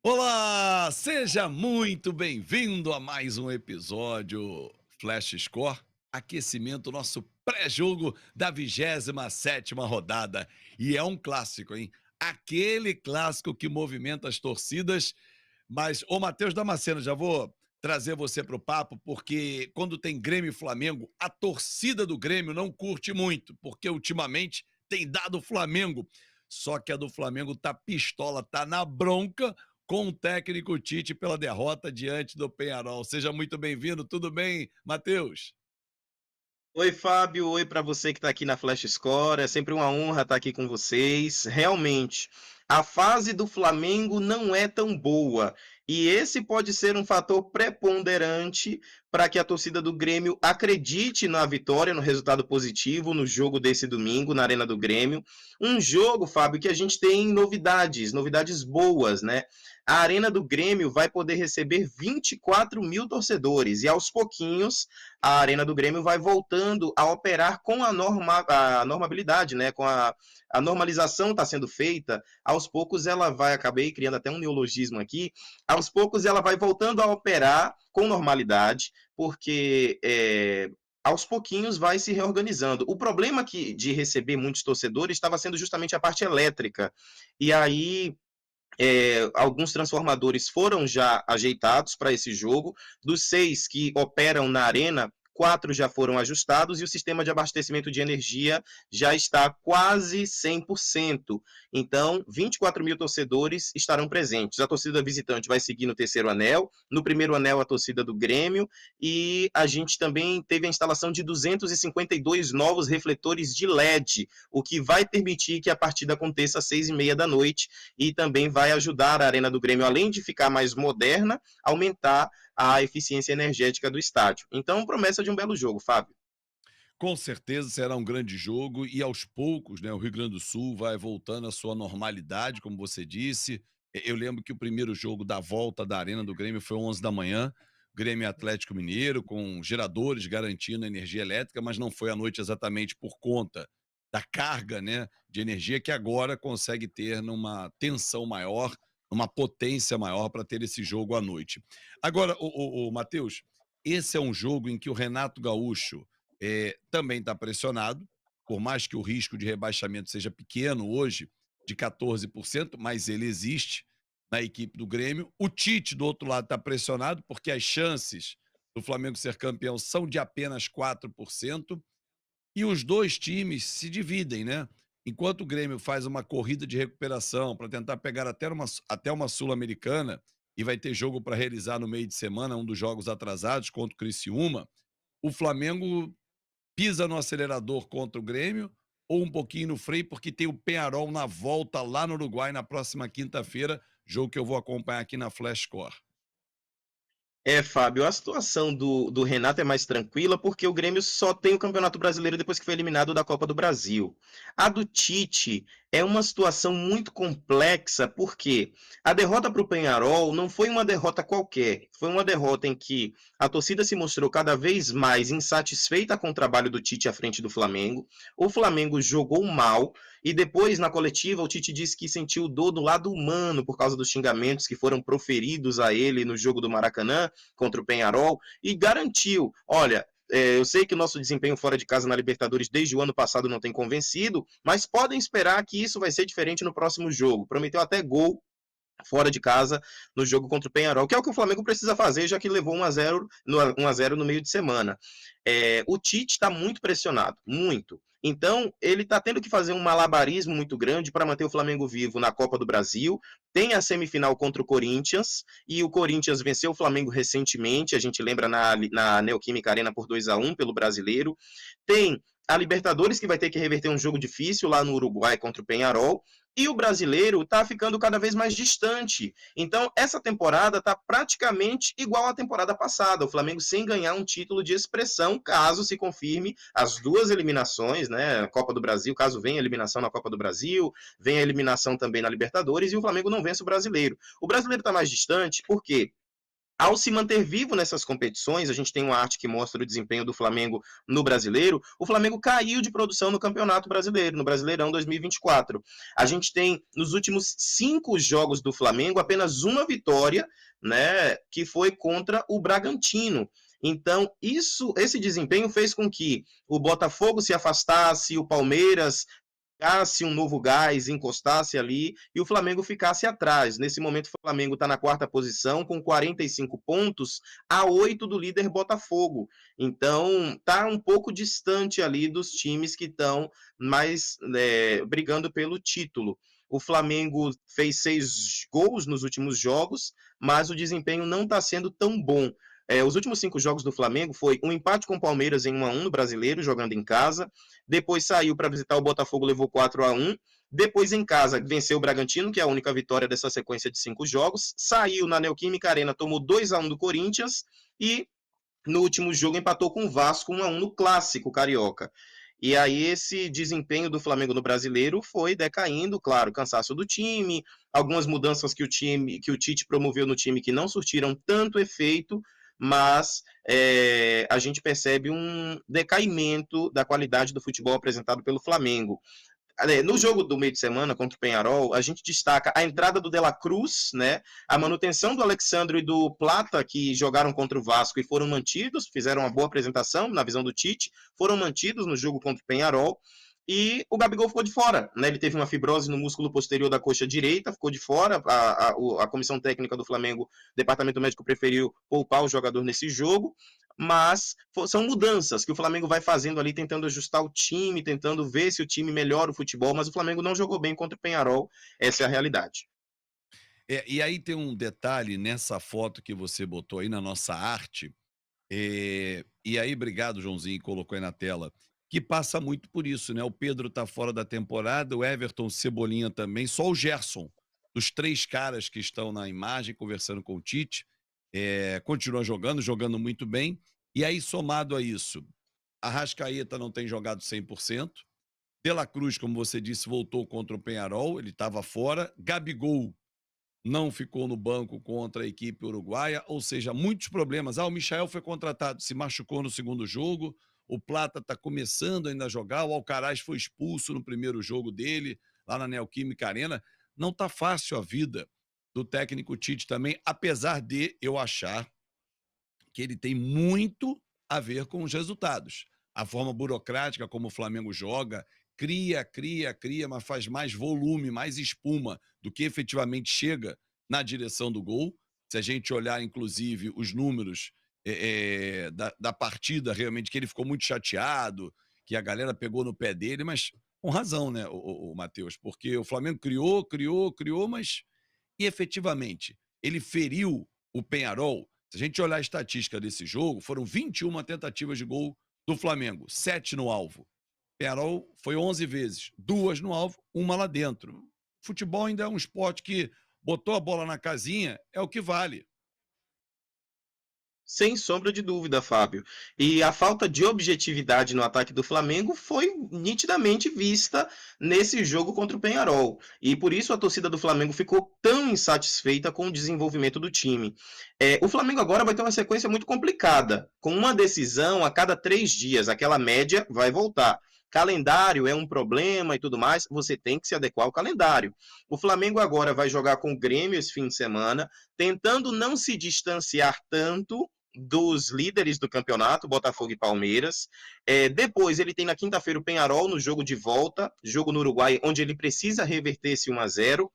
Olá, seja muito bem-vindo a mais um episódio Flash Score, aquecimento, nosso pré-jogo da 27ª rodada. E é um clássico, hein? Aquele clássico que movimenta as torcidas. Mas, ô Matheus Damasceno, já vou trazer você para o papo, porque quando tem Grêmio e Flamengo, a torcida do Grêmio não curte muito, porque ultimamente tem dado Flamengo. Só que a do Flamengo tá pistola, tá na bronca com o técnico Tite pela derrota diante do Penharol. Seja muito bem-vindo, tudo bem, Matheus? Oi, Fábio. Oi para você que está aqui na Flash Score. É sempre uma honra estar aqui com vocês. Realmente, a fase do Flamengo não é tão boa. E esse pode ser um fator preponderante para que a torcida do Grêmio acredite na vitória, no resultado positivo, no jogo desse domingo, na Arena do Grêmio. Um jogo, Fábio, que a gente tem novidades boas, né? A Arena do Grêmio vai poder receber 24 mil torcedores e aos pouquinhos a Arena do Grêmio vai voltando a operar com a normabilidade, né? Com a normalização está sendo feita, aos poucos ela vai, acabei criando até um neologismo aqui, aos poucos ela vai voltando a operar com normalidade, porque aos pouquinhos vai se reorganizando. O problema de receber muitos torcedores estava sendo justamente a parte elétrica. E aí alguns transformadores foram já ajeitados para esse jogo. Dos 6 que operam na arena, 4 já foram ajustados e o sistema de abastecimento de energia já está quase 100%. Então, 24 mil torcedores estarão presentes. A torcida visitante vai seguir no terceiro anel, no primeiro anel a torcida do Grêmio, e a gente também teve a instalação de 252 novos refletores de LED, o que vai permitir que a partida aconteça às 6h30 da noite e também vai ajudar a Arena do Grêmio, além de ficar mais moderna, aumentar a eficiência energética do estádio. Então, promessa de um belo jogo, Fábio. Com certeza será um grande jogo e aos poucos, né, o Rio Grande do Sul vai voltando à sua normalidade, como você disse. Eu lembro que o primeiro jogo da volta da Arena do Grêmio foi 11 da manhã, Grêmio e Atlético Mineiro, com geradores garantindo energia elétrica, mas não foi à noite exatamente por conta da carga, né, de energia que agora consegue ter numa tensão maior, numa potência maior para ter esse jogo à noite. Agora, o Matheus, esse é um jogo em que o Renato Gaúcho também está pressionado, por mais que o risco de rebaixamento seja pequeno hoje, de 14%, mas ele existe na equipe do Grêmio. O Tite, do outro lado, está pressionado, porque as chances do Flamengo ser campeão são de apenas 4%, e os dois times se dividem, né? Enquanto o Grêmio faz uma corrida de recuperação para tentar pegar até uma Sul-Americana, e vai ter jogo para realizar no meio de semana, um dos jogos atrasados contra o Criciúma, o Flamengo pisa no acelerador contra o Grêmio ou um pouquinho no freio, porque tem o Penharol na volta lá no Uruguai na próxima quinta-feira, jogo que eu vou acompanhar aqui na Flash Score. Fábio, a situação do Renato é mais tranquila porque o Grêmio só tem o Campeonato Brasileiro depois que foi eliminado da Copa do Brasil. A do Tite é uma situação muito complexa porque a derrota para o Penharol não foi uma derrota qualquer, foi uma derrota em que a torcida se mostrou cada vez mais insatisfeita com o trabalho do Tite à frente do Flamengo. O Flamengo jogou mal e depois, na coletiva, o Tite disse que sentiu dor do lado humano por causa dos xingamentos que foram proferidos a ele no jogo do Maracanã contra o Penharol e garantiu: olha, eu sei que o nosso desempenho fora de casa na Libertadores desde o ano passado não tem convencido, mas podem esperar que isso vai ser diferente no próximo jogo. Prometeu até gol fora de casa no jogo contra o Penharol, que é o que o Flamengo precisa fazer, já que levou 1 a 0 no meio de semana. O Tite está muito pressionado, muito. Então, ele está tendo que fazer um malabarismo muito grande para manter o Flamengo vivo na Copa do Brasil. Tem a semifinal contra o Corinthians, e o Corinthians venceu o Flamengo recentemente, a gente lembra na Neoquímica Arena por 2-1 pelo Brasileiro. Tem a Libertadores, que vai ter que reverter um jogo difícil lá no Uruguai contra o Penharol, e o brasileiro está ficando cada vez mais distante. Então, essa temporada está praticamente igual à temporada passada. O Flamengo sem ganhar um título de expressão, caso se confirme as duas eliminações, né? Copa do Brasil, caso venha a eliminação na Copa do Brasil, venha a eliminação também na Libertadores, e o Flamengo não vence o brasileiro. O brasileiro está mais distante, por quê? Ao se manter vivo nessas competições, a gente tem uma arte que mostra o desempenho do Flamengo no Brasileiro, o Flamengo caiu de produção no Campeonato Brasileiro, no Brasileirão 2024. A gente tem, nos últimos 5 jogos do Flamengo, apenas uma vitória, né, que foi contra o Bragantino. Então, esse desempenho fez com que o Botafogo se afastasse, o Palmeiras pegasse um novo gás, encostasse ali e o Flamengo ficasse atrás. Nesse momento, o Flamengo está na 4ª posição, com 45 pontos, a 8 do líder Botafogo. Então, está um pouco distante ali dos times que estão mais brigando pelo título. O Flamengo fez 6 gols nos últimos jogos, mas o desempenho não está sendo tão bom. Os últimos 5 jogos do Flamengo foi um empate com o Palmeiras em 1-1 no Brasileiro, jogando em casa. Depois saiu para visitar o Botafogo, levou 4-1. Depois em casa venceu o Bragantino, que é a única vitória dessa sequência de 5 jogos. Saiu na Neoquímica Arena, tomou 2-1 do Corinthians e no último jogo empatou com o Vasco 1-1 no Clássico Carioca. E aí esse desempenho do Flamengo no Brasileiro foi decaindo, claro, cansaço do time, algumas mudanças que o Tite promoveu no time que não surtiram tanto efeito, mas a gente percebe um decaimento da qualidade do futebol apresentado pelo Flamengo. No jogo do meio de semana contra o Penharol, a gente destaca a entrada do De La Cruz, né? A manutenção do Alexandre e do Plata, que jogaram contra o Vasco e foram mantidos, fizeram uma boa apresentação na visão do Tite, foram mantidos no jogo contra o Penharol. E o Gabigol ficou de fora, né? Ele teve uma fibrose no músculo posterior da coxa direita, ficou de fora. A comissão técnica do Flamengo, departamento médico, preferiu poupar o jogador nesse jogo. Mas são mudanças que o Flamengo vai fazendo ali, tentando ajustar o time, tentando ver se o time melhora o futebol, mas o Flamengo não jogou bem contra o Penharol, essa é a realidade. E aí tem um detalhe nessa foto que você botou aí na nossa arte, e aí obrigado Joãozinho, colocou aí na tela, que passa muito por isso, né, o Pedro tá fora da temporada, o Everton, Cebolinha também, só o Gerson, dos 3 caras que estão na imagem conversando com o Tite, continua jogando, jogando muito bem, e aí somado a isso, Arrascaeta não tem jogado 100%, De La Cruz, como você disse, voltou contra o Penharol, ele estava fora, Gabigol não ficou no banco contra a equipe uruguaia, ou seja, muitos problemas. O Michael foi contratado, se machucou no segundo jogo, o Plata está começando ainda a jogar, o Alcaraz foi expulso no primeiro jogo dele, lá na Neoquímica Arena. Não está fácil a vida do técnico Tite também, apesar de eu achar que ele tem muito a ver com os resultados. A forma burocrática como o Flamengo joga, cria, mas faz mais volume, mais espuma do que efetivamente chega na direção do gol. Se a gente olhar, inclusive, os números da partida, realmente, que ele ficou muito chateado, que a galera pegou no pé dele, mas com razão, né, o Matheus? Porque o Flamengo criou, mas e efetivamente ele feriu o Penharol. Se a gente olhar a estatística desse jogo, foram 21 tentativas de gol do Flamengo, 7 no alvo. Penharol foi 11 vezes, 2 no alvo, uma lá dentro. Futebol ainda é um esporte que botou a bola na casinha, é o que vale. Sem sombra de dúvida, Fábio. E a falta de objetividade no ataque do Flamengo foi nitidamente vista nesse jogo contra o Penharol. E por isso a torcida do Flamengo ficou tão insatisfeita com o desenvolvimento do time. O Flamengo agora vai ter uma sequência muito complicada, com uma decisão a cada 3 dias. Aquela média vai voltar. Calendário é um problema e tudo mais, você tem que se adequar ao calendário. O Flamengo agora vai jogar com o Grêmio esse fim de semana, tentando não se distanciar tanto dos líderes do campeonato, Botafogo e Palmeiras. Depois ele tem na quinta-feira o Penharol no jogo de volta, jogo no Uruguai, onde ele precisa reverter esse 1-0.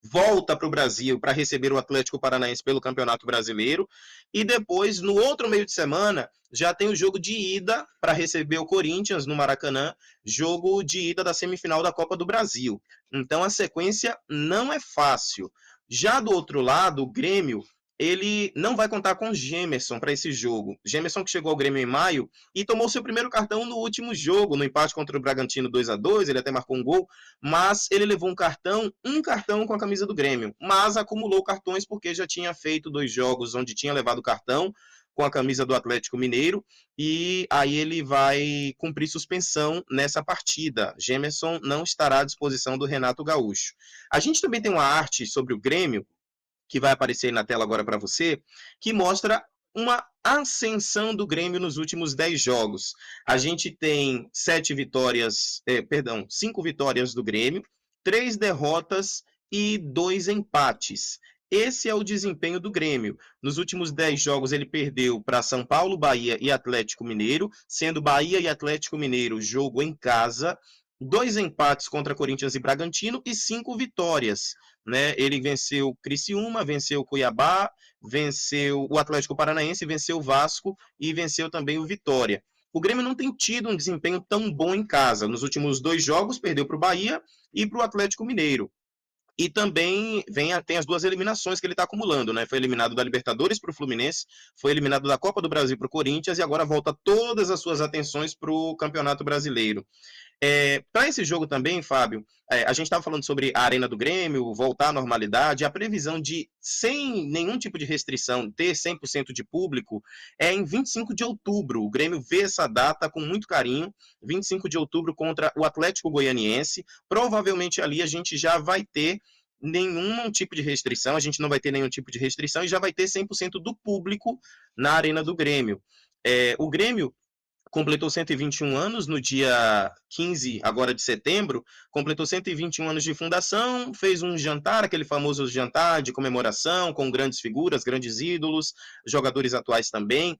Volta para o Brasil para receber o Atlético Paranaense pelo Campeonato Brasileiro. E depois, no outro meio de semana, já tem o jogo de ida para receber o Corinthians no Maracanã, jogo de ida da semifinal da Copa do Brasil. Então a sequência não é fácil. Já do outro lado, o Grêmio, ele não vai contar com Gemerson para esse jogo. Gemerson que chegou ao Grêmio em maio e tomou seu primeiro cartão no último jogo, no empate contra o Bragantino 2-2, ele até marcou um gol, mas ele levou um cartão com a camisa do Grêmio, mas acumulou cartões porque já tinha feito 2 jogos onde tinha levado cartão com a camisa do Atlético Mineiro, e aí ele vai cumprir suspensão nessa partida. Gemerson não estará à disposição do Renato Gaúcho. A gente também tem uma arte sobre o Grêmio, que vai aparecer aí na tela agora para você, que mostra uma ascensão do Grêmio nos últimos 10 jogos. A gente tem 7 vitórias, perdão, 5 vitórias do Grêmio, 3 derrotas e 2 empates. Esse é o desempenho do Grêmio. Nos últimos 10 jogos ele perdeu para São Paulo, Bahia e Atlético Mineiro, sendo Bahia e Atlético Mineiro jogo em casa, 2 empates contra Corinthians e Bragantino e 5 vitórias. Né? Ele venceu Criciúma, venceu Cuiabá, venceu o Atlético Paranaense, venceu o Vasco e venceu também o Vitória. O Grêmio não tem tido um desempenho tão bom em casa. Nos últimos 2 jogos, perdeu para o Bahia e para o Atlético Mineiro. E também tem as 2 eliminações que ele está acumulando, né? Foi eliminado da Libertadores para o Fluminense, foi eliminado da Copa do Brasil para o Corinthians e agora volta todas as suas atenções para o Campeonato Brasileiro. Para esse jogo também, Fábio, a gente estava falando sobre a Arena do Grêmio, voltar à normalidade, a previsão de, sem nenhum tipo de restrição, ter 100% de público é em 25 de outubro. O Grêmio vê essa data com muito carinho, 25 de outubro contra o Atlético Goianiense. Provavelmente ali a gente já vai ter nenhum tipo de restrição, a gente não vai ter nenhum tipo de restrição e já vai ter 100% do público na Arena do Grêmio. O Grêmio completou 121 anos no dia 15 agora de setembro, completou 121 anos de fundação, fez um jantar, aquele famoso jantar de comemoração, com grandes figuras, grandes ídolos, jogadores atuais também.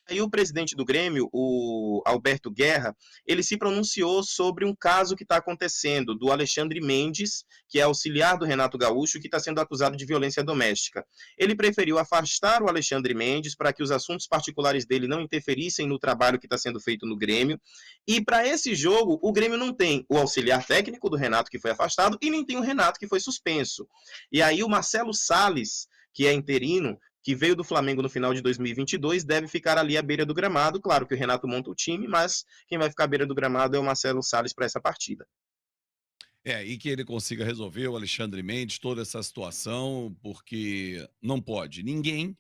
Aí o presidente do Grêmio, o Alberto Guerra, ele se pronunciou sobre um caso que está acontecendo do Alexandre Mendes, que é auxiliar do Renato Gaúcho, que está sendo acusado de violência doméstica. Ele preferiu afastar o Alexandre Mendes para que os assuntos particulares dele não interferissem no trabalho que está sendo feito no Grêmio. E para esse jogo, o Grêmio não tem o auxiliar técnico do Renato, que foi afastado, e nem tem o Renato, que foi suspenso. E aí o Marcelo Salles, que é interino, que veio do Flamengo no final de 2022, deve ficar ali à beira do gramado. Claro que o Renato monta o time, mas quem vai ficar à beira do gramado é o Marcelo Salles para essa partida. E que ele consiga resolver o Alexandre Mendes, toda essa situação, porque não pode. Ninguém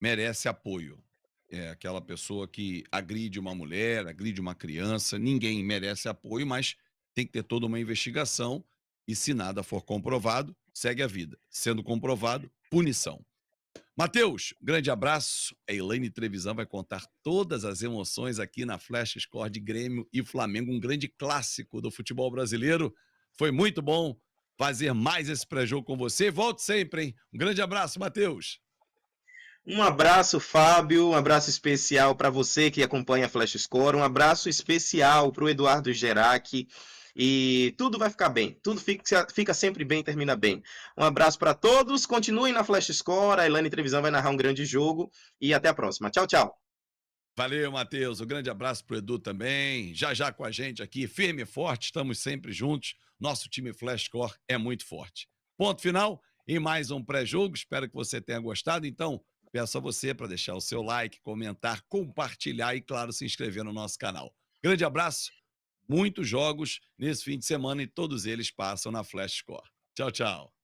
merece apoio. É aquela pessoa que agride uma mulher, agride uma criança, ninguém merece apoio, mas tem que ter toda uma investigação e se nada for comprovado, segue a vida. Sendo comprovado, punição. Matheus, grande abraço. A Elaine Trevisan vai contar todas as emoções aqui na Flash Score de Grêmio e Flamengo, um grande clássico do futebol brasileiro. Foi muito bom fazer mais esse pré-jogo com você. Volte sempre, hein? Um grande abraço, Matheus. Um abraço, Fábio, um abraço especial para você que acompanha a Flash Score, um abraço especial para o Eduardo Gerac. E tudo vai ficar bem, tudo fica sempre bem, termina bem. Um abraço para todos, continuem na Flash Score, a Elaine Trevisan vai narrar um grande jogo e até a próxima. Tchau, tchau. Valeu, Matheus. Um grande abraço pro Edu também. Já já com a gente aqui, firme e forte, estamos sempre juntos. Nosso time Flash Score é muito forte. Ponto final em mais um pré-jogo. Espero que você tenha gostado. Então, peço a você para deixar o seu like, comentar, compartilhar e, claro, se inscrever no nosso canal. Grande abraço. Muitos jogos nesse fim de semana e todos eles passam na Flash Score. Tchau, tchau.